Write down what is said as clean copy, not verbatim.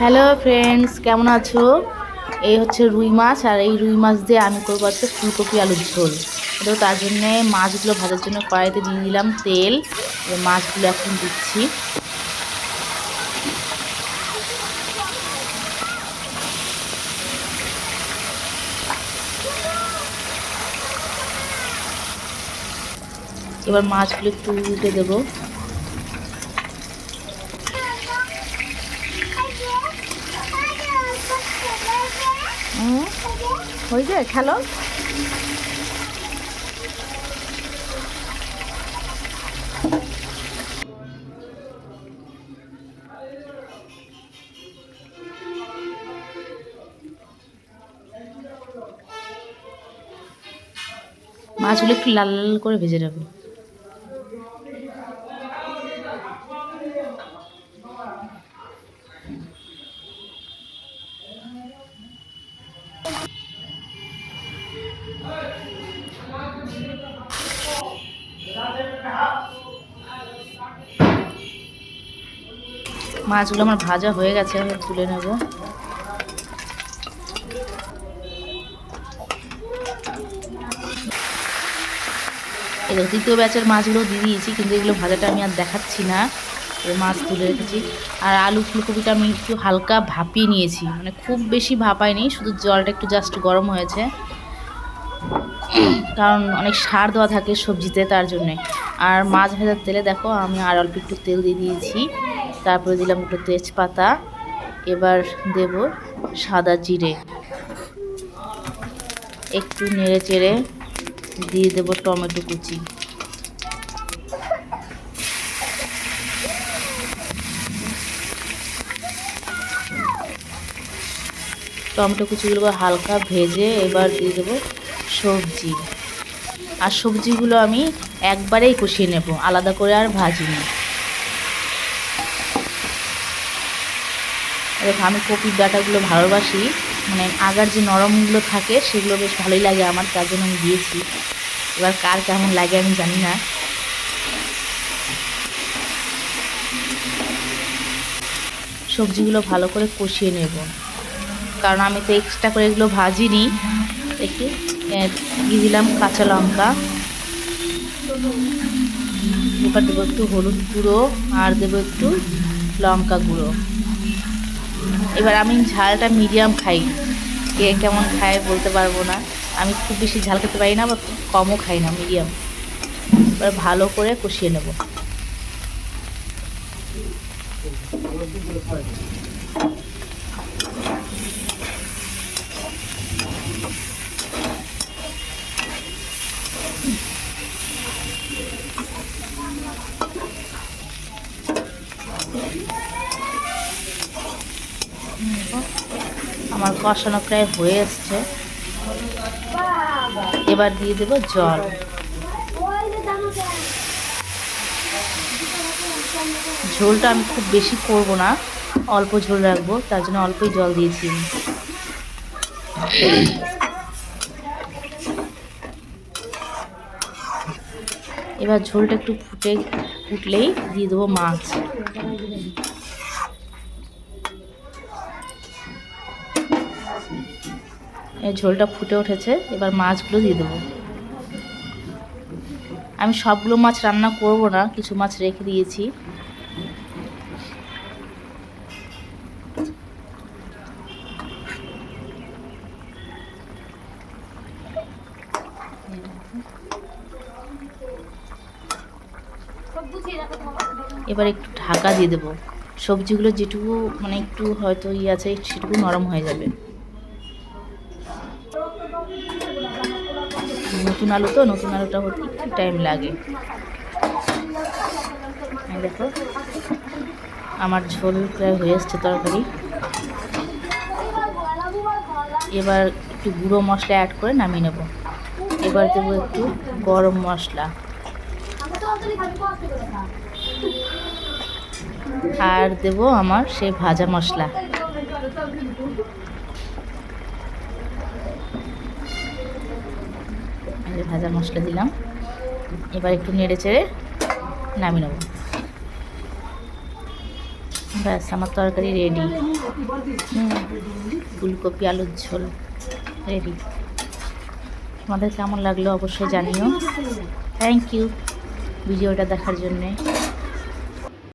Hello friends, কেমন আছো? এই হচ্ছে রুই মাছ, আর এই রুই মাছ দিয়ে আমি করবো হচ্ছে ফুলকপি আলুর ঝোল। তো তার জন্যে মাছগুলো ভাজার জন্য কড়াইতে দিয়ে দিলাম তেল। এবার মাছগুলো এখন দিচ্ছি। এবার মাছগুলো একটু উল্টে দেবো। হয়ে যায় খেলো। মাছগুলো একটু লাল লাল করে ভেজে নেবো। মাছগুলো আমার ভাজা হয়ে গেছে, আমি তুলে নেব। এই দ্বিতীয় ব্যাচের মাছগুলো দিয়ে দিয়েছি, কিন্তু এগুলো ভাজাটা আমি আর দেখাচ্ছি না। মাছ তুলে রেখেছি। আর আলু ফুলকপিটা আমি একটু হালকা ভাপিয়ে নিয়েছি, মানে খুব বেশি ভাপাইনি, শুধু জলটা একটু জাস্ট গরম হয়েছে, কারণ অনেক সার দেওয়া থাকে সবজিতে, তার জন্যে। আর মাছ ভাজার তেলে দেখো আমি আর অল্প একটু তেল দিয়ে দিয়েছি, তারপরে দিলাম একটু তেজপাতা। এবার দেব সাদা জিরে, একটু নেড়ে চেড়ে দিয়ে দেব টমেটো কুচি। টমেটো কুচিগুলো হালকা ভেজে এবার দিয়ে দেবো সবজি। আর সবজিগুলো আমি একবারেই কষিয়ে নেব, আলাদা করে আর ভাজিনি। দেখো আমি কপির ডাঁটাগুলো ভালোবাসি, মানে আগার যে নরমগুলো থাকে সেগুলো বেশ ভালোই লাগে আমার, তার জন্য আমি দিয়েছি। এবার কার কেমন লাগে আমি জানি না। সবজিগুলো ভালো করে কষিয়ে নেব, কারণ আমি তো এক্সট্রা করে এগুলো ভাজিনি। একটু দিয়ে দিলাম কাঁচা লঙ্কা। এবার দেবো একটু হলুদ গুঁড়ো, আর দেবো একটু লঙ্কা গুঁড়ো। এবার আমি ঝালটা মিডিয়াম খাই, কে কেমন খায় বলতে পারবো না। আমি খুব বেশি ঝাল খেতে পারি না, বা কমও খাই না, মিডিয়াম। এবার ভালো করে কষিয়ে নেব। আমার কষানো প্রায় হয়ে এসছে, এবার দিয়ে দেব জল। ঝোলটা আমি খুব বেশি করব না, অল্প ঝোল রাখবো, তার জন্য অল্পই জল দিয়েছি। এবার ঝোলটা একটু ফুটলেই দিয়ে দেবো মাছ। এই ঝোলটা ফুটে উঠেছে, এবার মাছগুলো দিয়ে দেবো। আমি সবগুলো মাছ রান্না করব না, কিছু মাছ রেখে দিয়েছি। এবার একটু ঢাকা দিয়ে দেবো, সবজিগুলো যেটুকু মানে একটু হয়তো আছে সেটুকু নরম হয়ে যাবে। নতুন আলু তো, নতুন আলুটা হতে একটু টাইম লাগে। দেখো আমার ঝোল প্রায় হয়ে এসছে তরকারি। এবার একটু গুঁড়ো মশলা অ্যাড করে নামিয়ে নেব। এবার দেবো একটু গরম মশলা, আর দেব আমার সেই ভাজা মশলা। ভাজা মশলা দিলাম, এবার একটু নেড়ে চেড়ে নামিয়ে নেব। ব্যাস আমার তরকারি রেডি। ফুলকপি আলুর ঝোল রেডি। তোমাদের কেমন লাগলো অবশ্যই জানিও। থ্যাংক ইউ ভিডিওটা দেখার জন্যে।